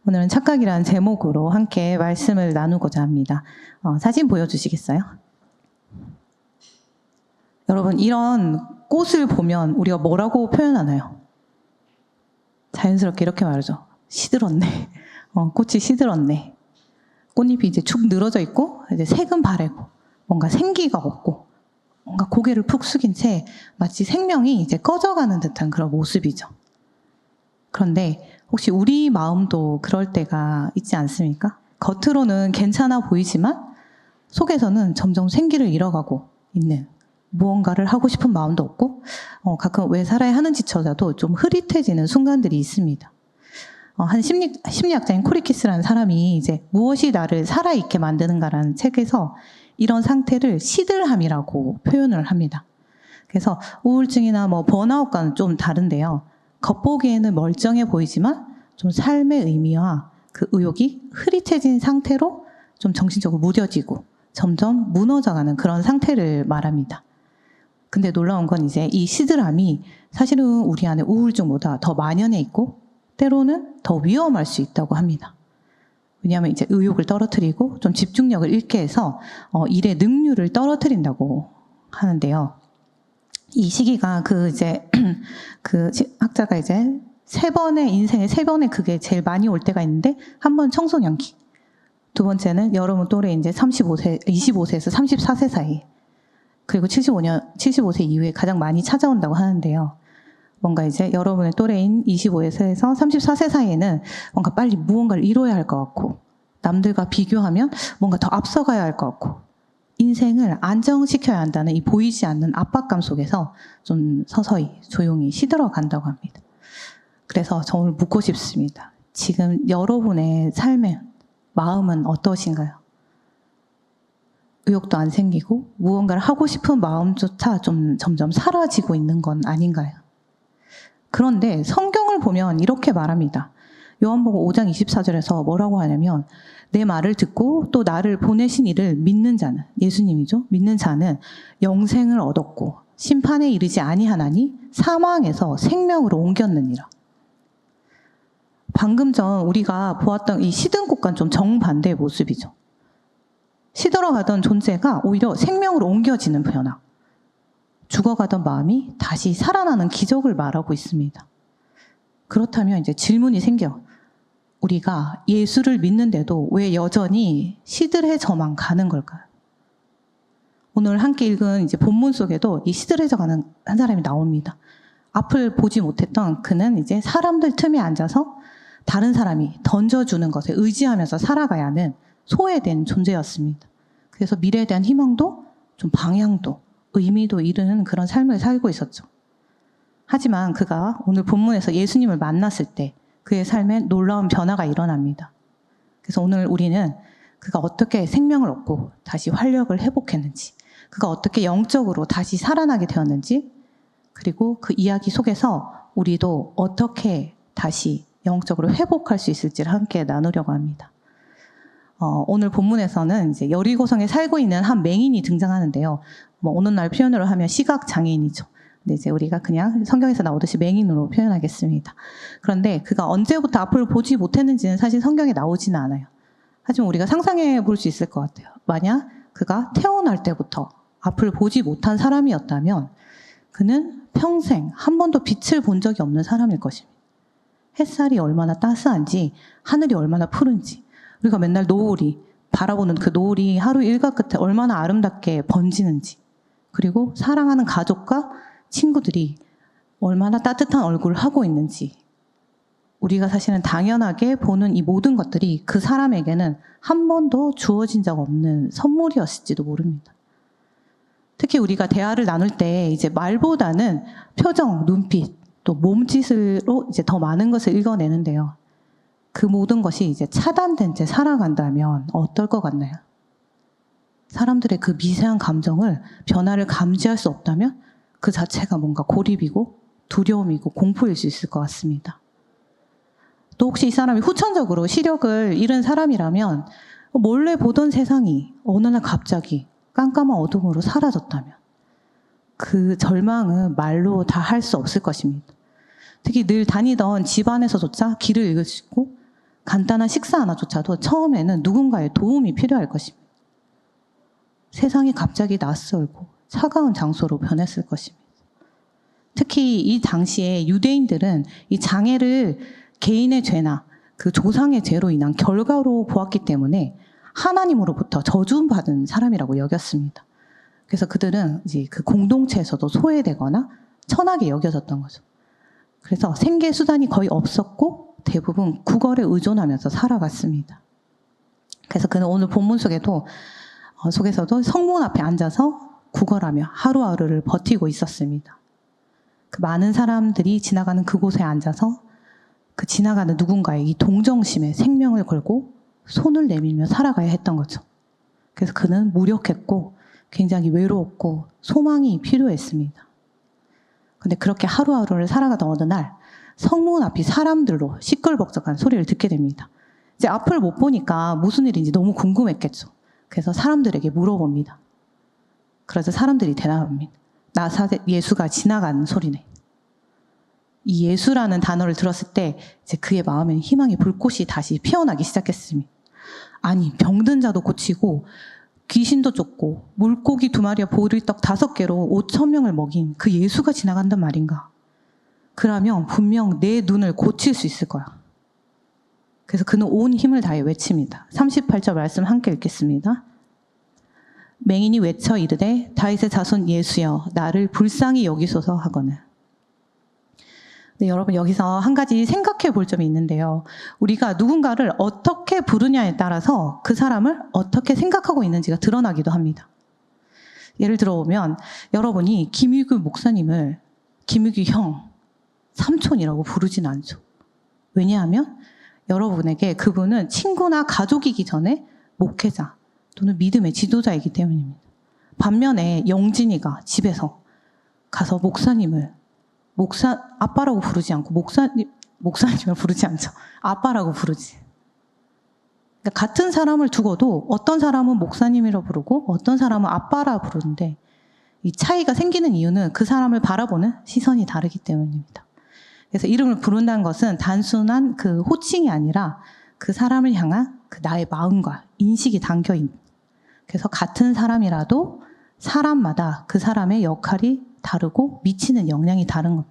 오늘은 착각이라는 제목으로 함께 말씀을 나누고자 합니다. 사진 보여주시겠어요? 여러분, 이런 꽃을 보면 우리가 뭐라고 표현하나요? 자연스럽게 이렇게 말하죠. 시들었네. 꽃이 시들었네. 꽃잎이 이제 축 늘어져 있고, 이제 색은 바래고, 뭔가 생기가 없고, 뭔가 고개를 푹 숙인 채 마치 생명이 이제 꺼져가는 듯한 그런 모습이죠. 그런데 혹시 우리 마음도 그럴 때가 있지 않습니까? 겉으로는 괜찮아 보이지만 속에서는 점점 생기를 잃어가고 있는, 무언가를 하고 싶은 마음도 없고 가끔 왜 살아야 하는지조차도 좀 흐릿해지는 순간들이 있습니다. 한 심리학자인 코리키스라는 사람이 이제 무엇이 나를 살아있게 만드는가라는 책에서 이런 상태를 시들함이라고 표현을 합니다. 그래서 우울증이나 번아웃과는 좀 다른데요. 겉보기에는 멀쩡해 보이지만 좀 삶의 의미와 그 의욕이 흐릿해진 상태로 좀 정신적으로 무뎌지고 점점 무너져가는 그런 상태를 말합니다. 근데 놀라운 건 이제 이 시들함이 사실은 우리 안에 우울증보다 더 만연해 있고 때로는 더 위험할 수 있다고 합니다. 왜냐하면 이제 의욕을 떨어뜨리고 좀 집중력을 잃게 해서 일의 능률을 떨어뜨린다고 하는데요. 이 시기가 그 학자가 이제 인생에 세 번에 그게 제일 많이 올 때가 있는데, 한 번 청소년기, 두 번째는 여러분 또래 이제 25세에서 34세 사이, 그리고 75세 이후에 가장 많이 찾아온다고 하는데요. 뭔가 이제 여러분의 또래인 25세에서 34세 사이에는 뭔가 빨리 무언가를 이뤄야 할 것 같고, 남들과 비교하면 뭔가 더 앞서가야 할 것 같고, 인생을 안정시켜야 한다는 이 보이지 않는 압박감 속에서 좀 서서히 조용히 시들어 간다고 합니다. 그래서 저 오늘 묻고 싶습니다. 지금 여러분의 삶의 마음은 어떠신가요? 의욕도 안 생기고 무언가를 하고 싶은 마음조차 좀 점점 사라지고 있는 건 아닌가요? 그런데 성경을 보면 이렇게 말합니다. 요한복음 5장 24절에서 뭐라고 하냐면, 내 말을 듣고 또 나를 보내신 이를 믿는 자는, 예수님이죠. 믿는 자는 영생을 얻었고 심판에 이르지 아니하나니 사망에서 생명으로 옮겼느니라. 방금 전 우리가 보았던 이 시든 꽃과는 좀 정반대의 모습이죠. 시들어가던 존재가 오히려 생명으로 옮겨지는 변화. 죽어가던 마음이 다시 살아나는 기적을 말하고 있습니다. 그렇다면 이제 질문이 생겨. 우리가 예수를 믿는데도 왜 여전히 시들해져만 가는 걸까요? 오늘 함께 읽은 이제 본문 속에도 이 시들해져가는 한 사람이 나옵니다. 앞을 보지 못했던 그는 이제 사람들 틈에 앉아서 다른 사람이 던져주는 것에 의지하면서 살아가야 하는 소외된 존재였습니다. 그래서 미래에 대한 희망도 좀 방향도 의미도 잃은 그런 삶을 살고 있었죠. 하지만 그가 오늘 본문에서 예수님을 만났을 때 그의 삶에 놀라운 변화가 일어납니다. 그래서 오늘 우리는 그가 어떻게 생명을 얻고 다시 활력을 회복했는지, 그가 어떻게 영적으로 다시 살아나게 되었는지, 그리고 그 이야기 속에서 우리도 어떻게 다시 영적으로 회복할 수 있을지를 함께 나누려고 합니다. 오늘 본문에서는 이제 여리고성에 살고 있는 한 맹인이 등장하는데요. 오늘날 표현으로 하면 시각 장애인이죠. 근데 이제 우리가 그냥 성경에서 나오듯이 맹인으로 표현하겠습니다. 그런데 그가 언제부터 앞을 보지 못했는지는 사실 성경에 나오지는 않아요. 하지만 우리가 상상해 볼 수 있을 것 같아요. 만약 그가 태어날 때부터 앞을 보지 못한 사람이었다면 그는 평생 한 번도 빛을 본 적이 없는 사람일 것입니다. 햇살이 얼마나 따스한지, 하늘이 얼마나 푸른지, 우리가 맨날 노을이, 바라보는 그 노을이 하루 일과 끝에 얼마나 아름답게 번지는지, 그리고 사랑하는 가족과 친구들이 얼마나 따뜻한 얼굴을 하고 있는지, 우리가 사실은 당연하게 보는 이 모든 것들이 그 사람에게는 한 번도 주어진 적 없는 선물이었을지도 모릅니다. 특히 우리가 대화를 나눌 때 이제 말보다는 표정, 눈빛, 또 몸짓으로 이제 더 많은 것을 읽어내는데요. 그 모든 것이 이제 차단된 채 살아간다면 어떨 것 같나요? 사람들의 그 미세한 감정을, 변화를 감지할 수 없다면 그 자체가 뭔가 고립이고 두려움이고 공포일 수 있을 것 같습니다. 또 혹시 이 사람이 후천적으로 시력을 잃은 사람이라면 몰래 보던 세상이 어느 날 갑자기 깜깜한 어둠으로 사라졌다면 그 절망은 말로 다 할 수 없을 것입니다. 특히 늘 다니던 집안에서조차 길을 잃으시고 간단한 식사 하나조차도 처음에는 누군가의 도움이 필요할 것입니다. 세상이 갑자기 낯설고 차가운 장소로 변했을 것입니다. 특히 이 당시에 유대인들은 이 장애를 개인의 죄나 그 조상의 죄로 인한 결과로 보았기 때문에 하나님으로부터 저주받은 사람이라고 여겼습니다. 그래서 그들은 이제 그 공동체에서도 소외되거나 천하게 여겨졌던 거죠. 그래서 생계 수단이 거의 없었고 대부분 구걸에 의존하면서 살아갔습니다. 그래서 그는 오늘 본문 속에서도 성문 앞에 앉아서 구걸하며 하루하루를 버티고 있었습니다. 그 많은 사람들이 지나가는 그곳에 앉아서 그 지나가는 누군가의 이 동정심에 생명을 걸고 손을 내밀며 살아가야 했던 거죠. 그래서 그는 무력했고 굉장히 외로웠고 소망이 필요했습니다. 근데 그렇게 하루하루를 살아가던 어느 날 성문 앞이 사람들로 시끌벅적한 소리를 듣게 됩니다. 이제 앞을 못 보니까 무슨 일인지 너무 궁금했겠죠. 그래서 사람들에게 물어봅니다. 그래서 사람들이 대답합니다. 나사렛 예수가 지나가는 소리네. 이 예수라는 단어를 들었을 때 이제 그의 마음에는 희망의 불꽃이 다시 피어나기 시작했습니다. 아니, 병든 자도 고치고 귀신도 쫓고 물고기 2마리와 보리떡 5개로 5,000명을 먹인 그 예수가 지나간단 말인가? 그러면 분명 내 눈을 고칠 수 있을 거야. 그래서 그는 온 힘을 다해 외칩니다. 38절 말씀 함께 읽겠습니다. 맹인이 외쳐 이르되 다윗의 자손 예수여 나를 불쌍히 여기소서 하거늘. 네, 여러분 여기서 한 가지 생각해 볼 점이 있는데요. 우리가 누군가를 어떻게 부르냐에 따라서 그 사람을 어떻게 생각하고 있는지가 드러나기도 합니다. 예를 들어보면 여러분이 김유규 목사님을 김유규 형, 삼촌이라고 부르진 않죠. 왜냐하면 여러분에게 그분은 친구나 가족이기 전에 목회자 또는 믿음의 지도자이기 때문입니다. 반면에 영진이가 집에서 가서 목사님을 아빠라고 부르지 않고 목사님을 부르지 않죠. 아빠라고 부르지. 그러니까 같은 사람을 두고도 어떤 사람은 목사님이라고 부르고 어떤 사람은 아빠라 부르는데 이 차이가 생기는 이유는 그 사람을 바라보는 시선이 다르기 때문입니다. 그래서 이름을 부른다는 것은 단순한 그 호칭이 아니라 그 사람을 향한 그 나의 마음과 인식이 담겨있는. 그래서 같은 사람이라도 사람마다 그 사람의 역할이 다르고 미치는 영향이 다른 것.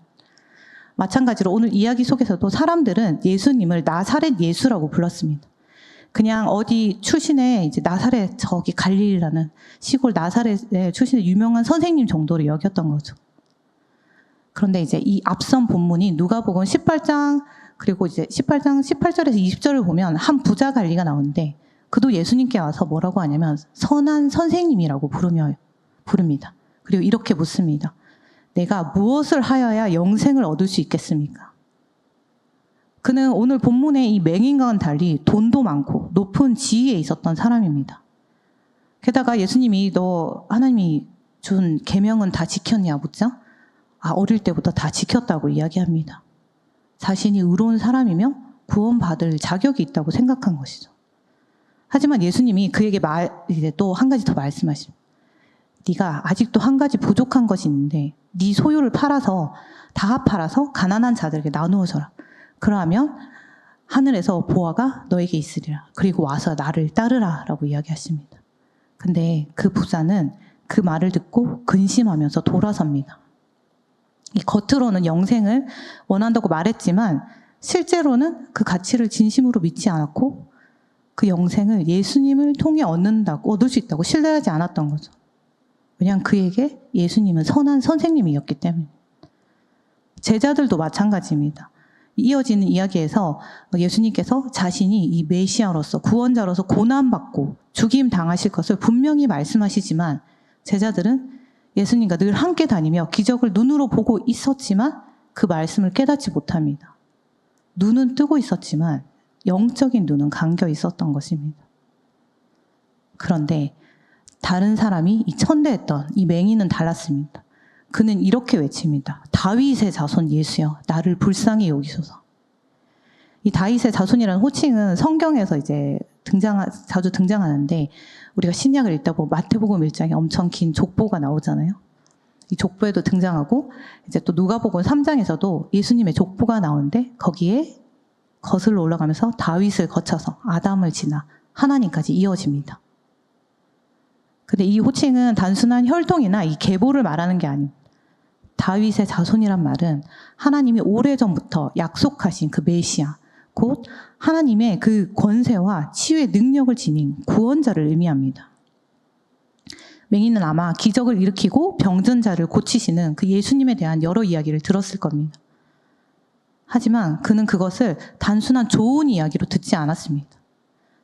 마찬가지로 오늘 이야기 속에서도 사람들은 예수님을 나사렛 예수라고 불렀습니다. 그냥 어디 출신의 이제 나사렛 저기 갈릴리라는 시골 나사렛에 출신의 유명한 선생님 정도로 여겼던 거죠. 그런데 이제 이 앞선 본문이 누가복음 18장 그리고 이제 18장 18절에서 20절을 보면 한 부자 관리가 나오는데 그도 예수님께 와서 뭐라고 하냐면 선한 선생님이라고 부릅니다. 그리고 이렇게 묻습니다. 내가 무엇을 하여야 영생을 얻을 수 있겠습니까? 그는 오늘 본문의 이 맹인과는 달리 돈도 많고 높은 지위에 있었던 사람입니다. 게다가 예수님이 너 하나님이 준 계명은 다 지켰냐 묻자 어릴 때부터 다 지켰다고 이야기합니다. 자신이 의로운 사람이며 구원받을 자격이 있다고 생각한 것이죠. 하지만 예수님이 그에게 이제 또 한 가지 더 말씀하십니다. 네가 아직도 한 가지 부족한 것이 있는데 네 소유를 다 팔아서 가난한 자들에게 나누어 줘라. 그러면 하늘에서 보화가 너에게 있으리라. 그리고 와서 나를 따르라 라고 이야기하십니다. 근데 그 부자는 그 말을 듣고 근심하면서 돌아섭니다. 이 겉으로는 영생을 원한다고 말했지만 실제로는 그 가치를 진심으로 믿지 않았고 그 영생을 예수님을 통해 얻을 수 있다고 신뢰하지 않았던 거죠. 왜냐하면 그에게 예수님은 선한 선생님이었기 때문에. 제자들도 마찬가지입니다. 이어지는 이야기에서 예수님께서 자신이 이 메시아로서 구원자로서 고난받고 죽임 당하실 것을 분명히 말씀하시지만 제자들은 예수님과 늘 함께 다니며 기적을 눈으로 보고 있었지만 그 말씀을 깨닫지 못합니다. 눈은 뜨고 있었지만 영적인 눈은 감겨 있었던 것입니다. 그런데 다른 사람이 이 천대했던 이 맹인은 달랐습니다. 그는 이렇게 외칩니다. 다윗의 자손 예수여 나를 불쌍히 여기소서. 이 다윗의 자손이라는 호칭은 성경에서 이제 자주 등장하는데 우리가 신약을 읽다 보면 마태복음 1장에 엄청 긴 족보가 나오잖아요. 이 족보에도 등장하고 이제 또 누가복음 3장에서도 예수님의 족보가 나오는데 거기에 거슬러 올라가면서 다윗을 거쳐서 아담을 지나 하나님까지 이어집니다. 근데 이 호칭은 단순한 혈통이나 이 계보를 말하는 게 아닙니다. 다윗의 자손이란 말은 하나님이 오래전부터 약속하신 그 메시아, 곧 하나님의 그 권세와 치유의 능력을 지닌 구원자를 의미합니다. 맹인은 아마 기적을 일으키고 병든 자를 고치시는 그 예수님에 대한 여러 이야기를 들었을 겁니다. 하지만 그는 그것을 단순한 좋은 이야기로 듣지 않았습니다.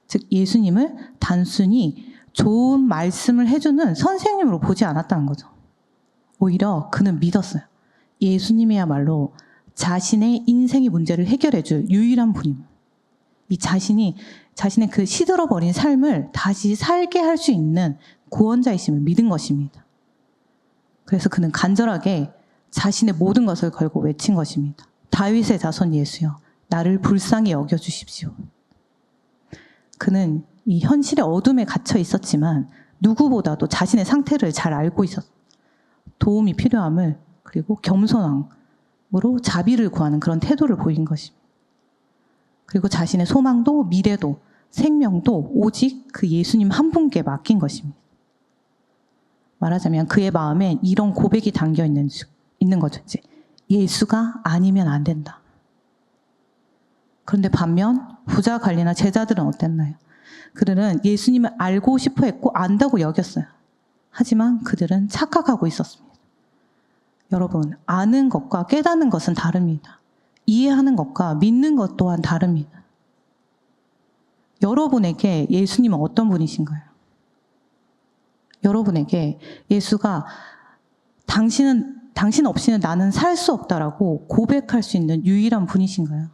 즉 예수님을 단순히 좋은 말씀을 해주는 선생님으로 보지 않았다는 거죠. 오히려 그는 믿었어요. 예수님이야말로 자신의 인생의 문제를 해결해줄 유일한 분입니다. 이 자신의 그 시들어버린 삶을 다시 살게 할 수 있는 구원자이심을 믿은 것입니다. 그래서 그는 간절하게 자신의 모든 것을 걸고 외친 것입니다. 다윗의 자손 예수여, 나를 불쌍히 여겨주십시오. 그는 이 현실의 어둠에 갇혀 있었지만 누구보다도 자신의 상태를 잘 알고 있었어요. 도움이 필요함을, 그리고 겸손함으로 자비를 구하는 그런 태도를 보인 것입니다. 그리고 자신의 소망도 미래도 생명도 오직 그 예수님 한 분께 맡긴 것입니다. 말하자면 그의 마음에 이런 고백이 담겨 있는 거죠. 이제 예수가 아니면 안 된다. 그런데 반면 부자 관리나 제자들은 어땠나요? 그들은 예수님을 알고 싶어 했고 안다고 여겼어요. 하지만 그들은 착각하고 있었습니다. 여러분, 아는 것과 깨닫는 것은 다릅니다. 이해하는 것과 믿는 것 또한 다릅니다. 여러분에게 예수님은 어떤 분이신가요? 여러분에게 예수가 당신 없이는 나는 살 수 없다라고 고백할 수 있는 유일한 분이신가요?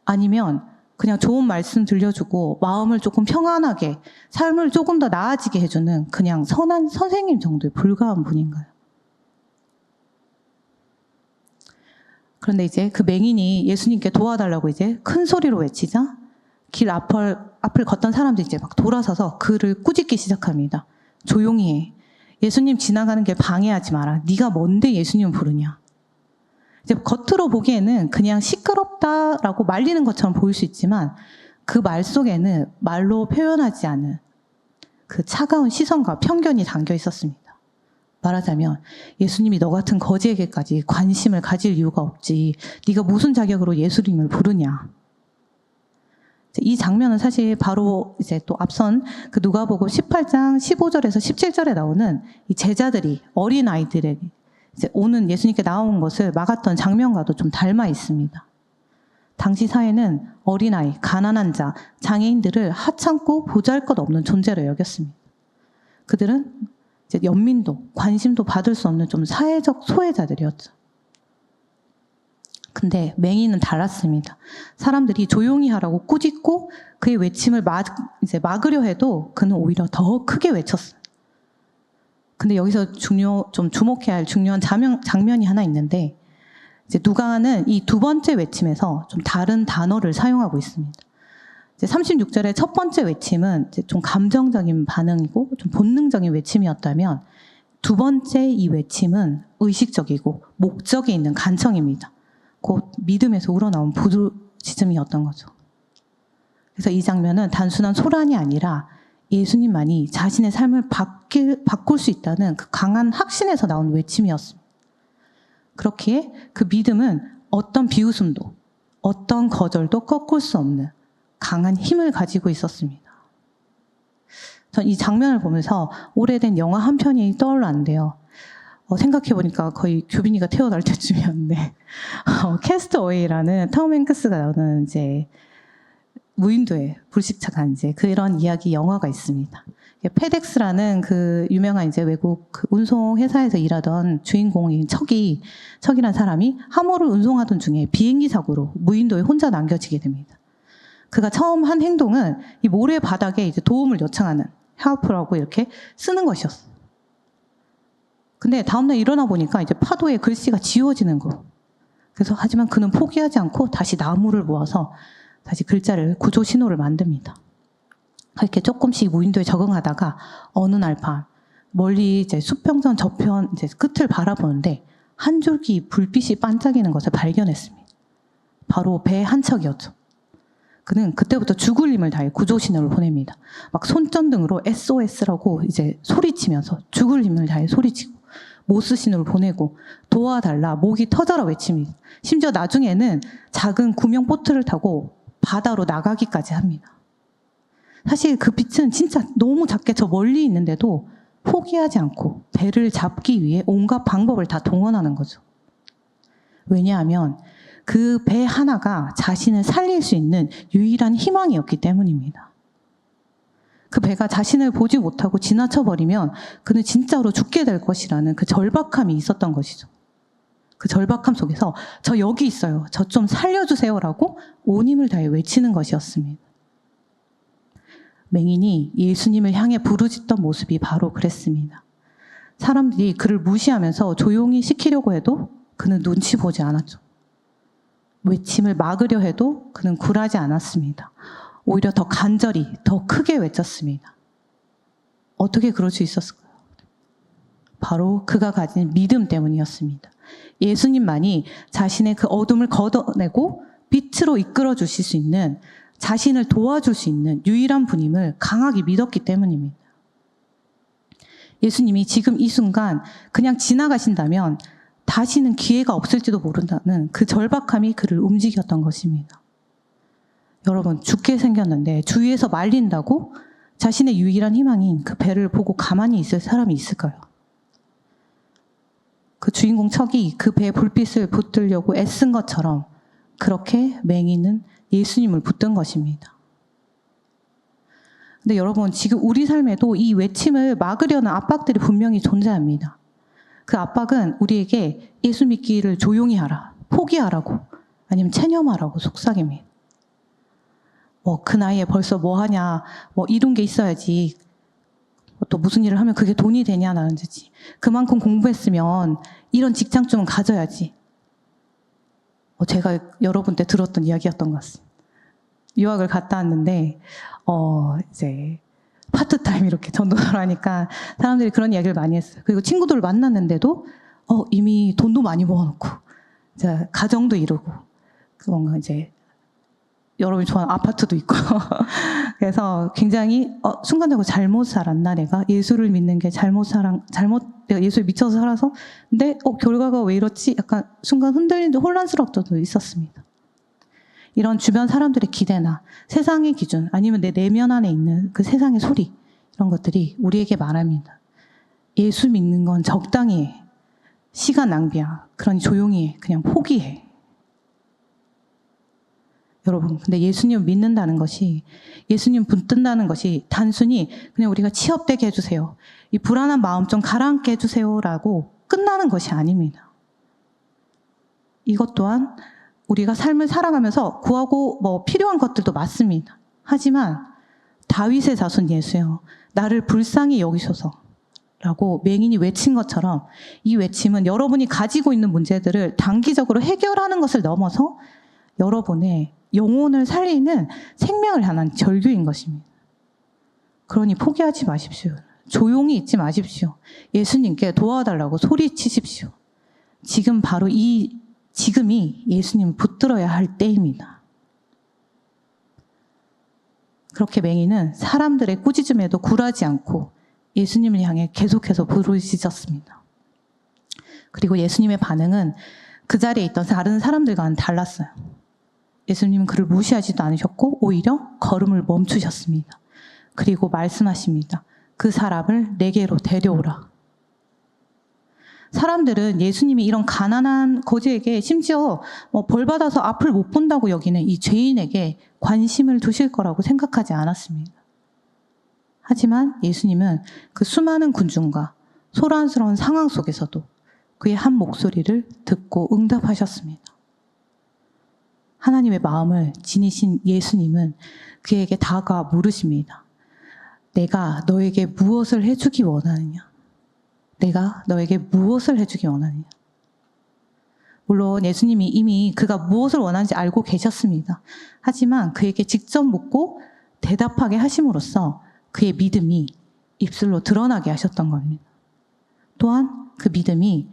아니면 그냥 좋은 말씀 들려주고 마음을 조금 평안하게, 삶을 조금 더 나아지게 해주는 그냥 선한 선생님 정도에 불과한 분인가요? 그런데 이제 그 맹인이 예수님께 도와달라고 이제 큰 소리로 외치자 길 앞을 걷던 사람들이 이제 막 돌아서서 그를 꾸짖기 시작합니다. 조용히 해. 예수님 지나가는 길 방해하지 마라. 네가 뭔데 예수님을 부르냐. 이제 겉으로 보기에는 그냥 시끄럽다라고 말리는 것처럼 보일 수 있지만 그 말 속에는 말로 표현하지 않은 그 차가운 시선과 편견이 담겨 있었습니다. 말하자면 예수님이 너 같은 거지에게까지 관심을 가질 이유가 없지. 네가 무슨 자격으로 예수님을 부르냐. 이 장면은 사실 바로 이제 또 앞선 그 누가복음 18장 15절에서 17절에 나오는 이 제자들이 어린 아이들에게 이제 오는 예수님께 나온 것을 막았던 장면과도 좀 닮아 있습니다. 당시 사회는 어린아이, 가난한 자, 장애인들을 하찮고 보잘것없는 존재로 여겼습니다. 그들은 이제 연민도, 관심도 받을 수 없는 좀 사회적 소외자들이었죠. 근데 맹인은 달랐습니다. 사람들이 조용히 하라고 꾸짖고 그의 외침을 막으려 해도 그는 오히려 더 크게 외쳤어요. 근데 여기서 좀 주목해야 할 중요한 장면이 하나 있는데, 이제 누가는 이 두 번째 외침에서 좀 다른 단어를 사용하고 있습니다. 이제 36절의 첫 번째 외침은 이제 좀 감정적인 반응이고 좀 본능적인 외침이었다면, 두 번째 이 외침은 의식적이고 목적이 있는 간청입니다. 곧 믿음에서 우러나온 부르짖음이었던 거죠. 그래서 이 장면은 단순한 소란이 아니라 예수님만이 자신의 삶을 바꿀 수 있다는 그 강한 확신에서 나온 외침이었습니다. 그렇기에 그 믿음은 어떤 비웃음도, 어떤 거절도 꺾을 수 없는 강한 힘을 가지고 있었습니다. 전 이 장면을 보면서 오래된 영화 한 편이 떠올랐는데요. 생각해보니까 거의 규빈이가 태어날 때쯤이었는데, 캐스트어웨이라는 톰 행크스가 나오는 이제 무인도에 불식착한 이제 그런 이야기 영화가 있습니다. 페덱스라는 그 유명한 이제 외국 그 운송 회사에서 일하던 주인공인 척이란 사람이 화물을 운송하던 중에 비행기 사고로 무인도에 혼자 남겨지게 됩니다. 그가 처음 한 행동은 이 모래 바닥에 이제 도움을 요청하는 헬프라고 이렇게 쓰는 것이었어요. 근데 다음날 일어나 보니까 이제 파도에 글씨가 지워지는 거. 그래서 하지만 그는 포기하지 않고 다시 나무를 모아서 다시 글자를 구조 신호를 만듭니다. 이렇게 조금씩 무인도에 적응하다가 어느 날 밤 멀리 이제 수평선 저편 이제 끝을 바라보는데 한 줄기 불빛이 반짝이는 것을 발견했습니다. 바로 배 한 척이었죠. 그는 그때부터 죽을 힘을 다해 구조신호를 보냅니다. 막 손전등으로 SOS라고 이제 소리치면서 죽을 힘을 다해 소리치고 모스 신호를 보내고 도와달라, 목이 터져라 외칩니다. 심지어 나중에는 작은 구명 보트를 타고 바다로 나가기까지 합니다. 사실 그 빛은 진짜 너무 작게 저 멀리 있는데도 포기하지 않고 배를 잡기 위해 온갖 방법을 다 동원하는 거죠. 왜냐하면 그 배 하나가 자신을 살릴 수 있는 유일한 희망이었기 때문입니다. 그 배가 자신을 보지 못하고 지나쳐버리면 그는 진짜로 죽게 될 것이라는 그 절박함이 있었던 것이죠. 그 절박함 속에서 저 여기 있어요. 저 좀 살려주세요라고 온 힘을 다해 외치는 것이었습니다. 맹인이 예수님을 향해 부르짖던 모습이 바로 그랬습니다. 사람들이 그를 무시하면서 조용히 시키려고 해도 그는 눈치 보지 않았죠. 외침을 막으려 해도 그는 굴하지 않았습니다. 오히려 더 간절히, 더 크게 외쳤습니다. 어떻게 그럴 수 있었을까요? 바로 그가 가진 믿음 때문이었습니다. 예수님만이 자신의 그 어둠을 걷어내고 빛으로 이끌어 주실 수 있는, 자신을 도와줄 수 있는 유일한 분임을 강하게 믿었기 때문입니다. 예수님이 지금 이 순간 그냥 지나가신다면 다시는 기회가 없을지도 모른다는 그 절박함이 그를 움직였던 것입니다. 여러분, 죽게 생겼는데 주위에서 말린다고 자신의 유일한 희망인 그 배를 보고 가만히 있을 사람이 있을까요? 그 주인공 척이 그 배의 불빛을 붙들려고 애쓴 것처럼 그렇게 맹인은 예수님을 붙든 것입니다. 근데 여러분, 지금 우리 삶에도 이 외침을 막으려는 압박들이 분명히 존재합니다. 그 압박은 우리에게 예수 믿기를 조용히 하라, 포기하라고, 아니면 체념하라고 속삭입니다. 그 나이에 벌써 뭐 하냐, 이룬 게 있어야지, 또 무슨 일을 하면 그게 돈이 되냐라는 듯이, 그만큼 공부했으면 이런 직장쯤은 가져야지. 제가 여러분 때 들었던 이야기였던 것 같습니다. 유학을 갔다 왔는데, 이제, 파트타임 이렇게 전도사로 하니까 사람들이 그런 이야기를 많이 했어요. 그리고 친구들을 만났는데도, 이미 돈도 많이 모아놓고, 이제 가정도 이루고, 뭔가 이제, 여러분이 좋아하는 아파트도 있고. 그래서 굉장히, 순간적으로 잘못 살았나, 내가? 예수를 믿는 게 내가 예수에 미쳐서 살아서, 근데, 결과가 왜 이렇지? 약간 순간 흔들린 듯 혼란스러울 때도 있었습니다. 이런 주변 사람들의 기대나 세상의 기준, 아니면 내 내면 안에 있는 그 세상의 소리, 이런 것들이 우리에게 말합니다. 예수 믿는 건 적당히 해. 시간 낭비야. 그러니 조용히 해. 그냥 포기해. 여러분, 근데 예수님 믿는다는 것이, 예수님 붙든다는 것이 단순히 그냥 우리가 취업되게 해주세요, 이 불안한 마음 좀 가라앉게 해주세요라고 끝나는 것이 아닙니다. 이것 또한 우리가 삶을 살아가면서 구하고 필요한 것들도 맞습니다. 하지만 다윗의 자손 예수여, 나를 불쌍히 여기소서라고 맹인이 외친 것처럼 이 외침은 여러분이 가지고 있는 문제들을 단기적으로 해결하는 것을 넘어서 여러분의 영혼을 살리는 생명을 향한 절규인 것입니다. 그러니 포기하지 마십시오. 조용히 있지 마십시오. 예수님께 도와달라고 소리치십시오. 지금 바로 지금이 예수님을 붙들어야 할 때입니다. 그렇게 맹인은 사람들의 꾸짖음에도 굴하지 않고 예수님을 향해 계속해서 부르짖었습니다. 그리고 예수님의 반응은 그 자리에 있던 다른 사람들과는 달랐어요. 예수님은 그를 무시하지도 않으셨고 오히려 걸음을 멈추셨습니다. 그리고 말씀하십니다. 그 사람을 내게로 데려오라. 사람들은 예수님이 이런 가난한 거지에게 심지어 벌 받아서 앞을 못 본다고 여기는 이 죄인에게 관심을 두실 거라고 생각하지 않았습니다. 하지만 예수님은 그 수많은 군중과 소란스러운 상황 속에서도 그의 한 목소리를 듣고 응답하셨습니다. 하나님의 마음을 지니신 예수님은 그에게 다가와 물으십니다. 내가 너에게 무엇을 해주기 원하느냐? 내가 너에게 무엇을 해주기 원하느냐? 물론 예수님이 이미 그가 무엇을 원하는지 알고 계셨습니다. 하지만 그에게 직접 묻고 대답하게 하심으로써 그의 믿음이 입술로 드러나게 하셨던 겁니다. 또한 그 믿음이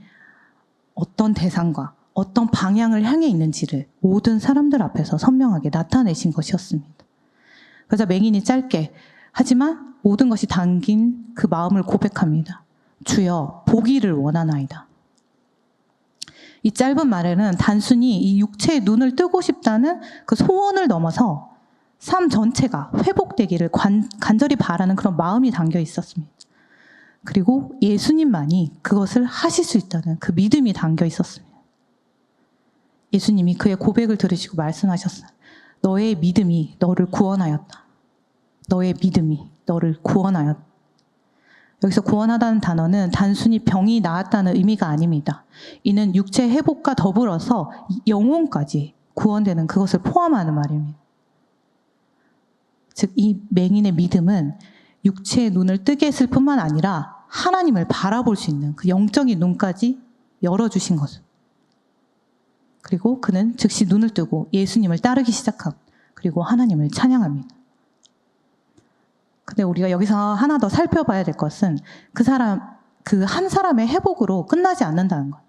어떤 대상과 어떤 방향을 향해 있는지를 모든 사람들 앞에서 선명하게 나타내신 것이었습니다. 그래서 맹인이 짧게 하지만 모든 것이 담긴 그 마음을 고백합니다. 주여 보기를 원하나이다. 이 짧은 말에는 단순히 이 육체의 눈을 뜨고 싶다는 그 소원을 넘어서 삶 전체가 회복되기를 간절히 바라는 그런 마음이 담겨 있었습니다. 그리고 예수님만이 그것을 하실 수 있다는 그 믿음이 담겨 있었습니다. 예수님이 그의 고백을 들으시고 말씀하셨어요. 너의 믿음이 너를 구원하였다. 너의 믿음이 너를 구원하였다. 여기서 구원하다는 단어는 단순히 병이 나았다는 의미가 아닙니다. 이는 육체 회복과 더불어서 영혼까지 구원되는 그것을 포함하는 말입니다. 즉, 이 맹인의 믿음은 육체의 눈을 뜨게 했을 뿐만 아니라 하나님을 바라볼 수 있는 그 영적인 눈까지 열어주신 거죠. 그리고 그는 즉시 눈을 뜨고 예수님을 따르기 시작하고 그리고 하나님을 찬양합니다. 근데 우리가 여기서 하나 더 살펴봐야 될 것은 그 한 사람의 회복으로 끝나지 않는다는 것.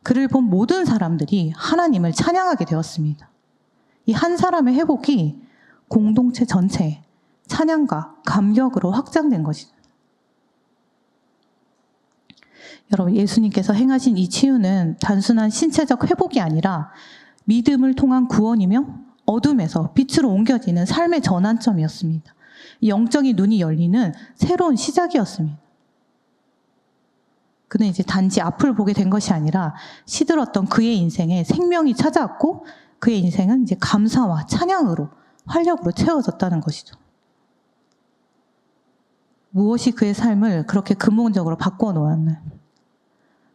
그를 본 모든 사람들이 하나님을 찬양하게 되었습니다. 이 한 사람의 회복이 공동체 전체에 찬양과 감격으로 확장된 것이죠. 여러분, 예수님께서 행하신 이 치유는 단순한 신체적 회복이 아니라 믿음을 통한 구원이며 어둠에서 빛으로 옮겨지는 삶의 전환점이었습니다. 이 영적인 눈이 열리는 새로운 시작이었습니다. 그는 이제 단지 앞을 보게 된 것이 아니라 시들었던 그의 인생에 생명이 찾아왔고 그의 인생은 이제 감사와 찬양으로 활력으로 채워졌다는 것이죠. 무엇이 그의 삶을 그렇게 근본적으로 바꿔 놓았나요?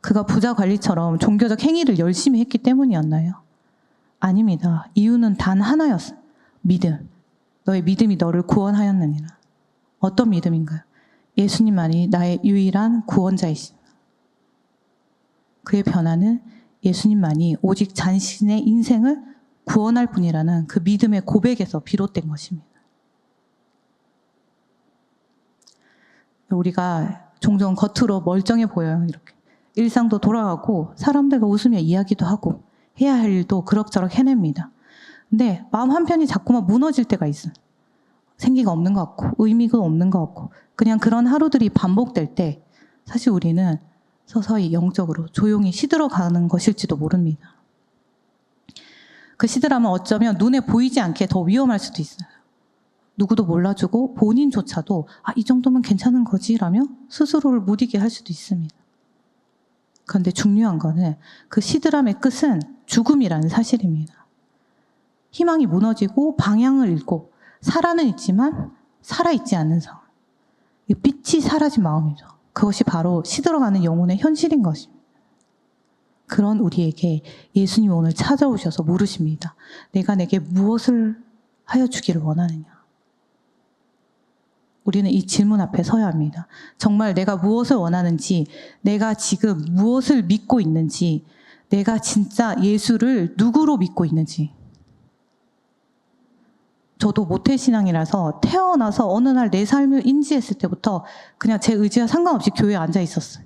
그가 부자 관리처럼 종교적 행위를 열심히 했기 때문이었나요? 아닙니다. 이유는 단 하나였어요. 믿음. 너의 믿음이 너를 구원하였느니라. 어떤 믿음인가요? 예수님만이 나의 유일한 구원자이십니다. 그의 변화는 예수님만이 오직 자신의 인생을 구원할 뿐이라는 그 믿음의 고백에서 비롯된 것입니다. 우리가 종종 겉으로 멀쩡해 보여요. 이렇게 일상도 돌아가고 사람들과 웃으며 이야기도 하고 해야 할 일도 그럭저럭 해냅니다. 근데 마음 한편이 자꾸만 무너질 때가 있어요. 생기가 없는 것 같고 의미가 없는 것 같고 그냥 그런 하루들이 반복될 때 사실 우리는 서서히 영적으로 조용히 시들어가는 것일지도 모릅니다. 그 시들함은 어쩌면 눈에 보이지 않게 더 위험할 수도 있어요. 누구도 몰라주고 본인조차도 이 정도면 괜찮은 거지라며 스스로를 무디게 할 수도 있습니다. 그런데 중요한 거는 그 시들함의 끝은 죽음이라는 사실입니다. 희망이 무너지고 방향을 잃고 살아는 있지만 살아있지 않는 상황. 빛이 사라진 마음이죠. 그것이 바로 시들어가는 영혼의 현실인 것입니다. 그런 우리에게 예수님이 오늘 찾아오셔서 물으십니다. 내가 내게 무엇을 하여 주기를 원하느냐? 우리는 이 질문 앞에 서야 합니다. 정말 내가 무엇을 원하는지, 내가 지금 무엇을 믿고 있는지, 내가 진짜 예수를 누구로 믿고 있는지. 저도 모태신앙이라서 태어나서 어느 날 내 삶을 인지했을 때부터 그냥 제 의지와 상관없이 교회에 앉아 있었어요.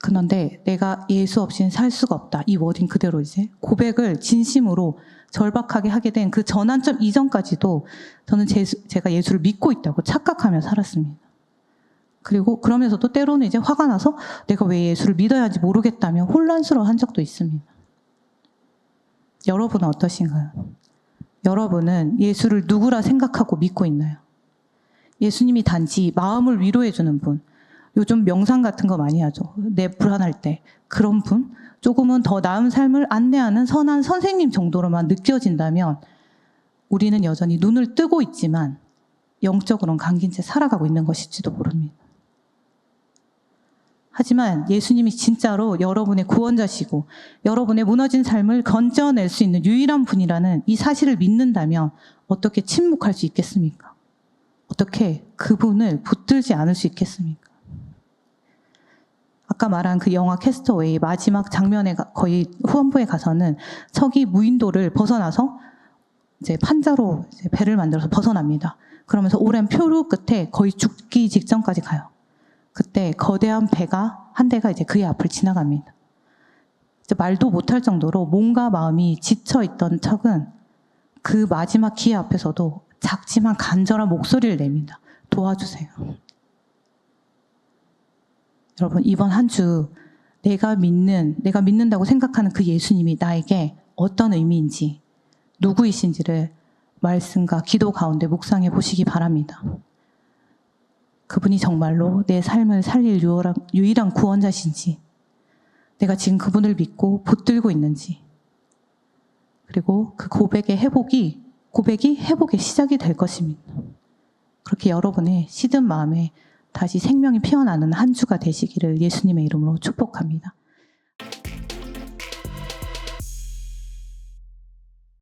그런데 내가 예수 없이는 살 수가 없다. 이 워딩 그대로 이제 고백을 진심으로 절박하게 하게 된 그 전환점 이전까지도 저는 제가 예수를 믿고 있다고 착각하며 살았습니다. 그리고 그러면서도 때로는 이제 화가 나서 내가 왜 예수를 믿어야 하는지 모르겠다며 혼란스러워한 적도 있습니다. 여러분은 어떠신가요? 여러분은 예수를 누구라 생각하고 믿고 있나요? 예수님이 단지 마음을 위로해주는 분, 요즘 명상 같은 거 많이 하죠. 내 불안할 때 그런 분, 조금은 더 나은 삶을 안내하는 선한 선생님 정도로만 느껴진다면 우리는 여전히 눈을 뜨고 있지만 영적으로는 감긴 채 살아가고 있는 것일지도 모릅니다. 하지만 예수님이 진짜로 여러분의 구원자시고 여러분의 무너진 삶을 건져낼 수 있는 유일한 분이라는 이 사실을 믿는다면 어떻게 침묵할 수 있겠습니까? 어떻게 그분을 붙들지 않을 수 있겠습니까? 아까 말한 그 영화 캐스터웨이 마지막 장면에 거의 후반부에 가서는 척이 무인도를 벗어나서 이제 판자로 이제 배를 만들어서 벗어납니다. 그러면서 오랜 표류 끝에 거의 죽기 직전까지 가요. 그때 거대한 배가 한 대가 이제 그의 앞을 지나갑니다. 이제 말도 못할 정도로 몸과 마음이 지쳐있던 척은 그 마지막 기회 앞에서도 작지만 간절한 목소리를 냅니다. 도와주세요. 여러분, 이번 한 주 내가 믿는다고 생각하는 그 예수님이 나에게 어떤 의미인지, 누구이신지를 말씀과 기도 가운데 묵상해 보시기 바랍니다. 그분이 정말로 내 삶을 살릴 유일한 구원자신지, 내가 지금 그분을 믿고 붙들고 있는지, 그리고 그 고백이 회복의 시작이 될 것입니다. 그렇게 여러분의 시든 마음에 다시 생명이 피어나는 한 주가 되시기를 예수님의 이름으로 축복합니다.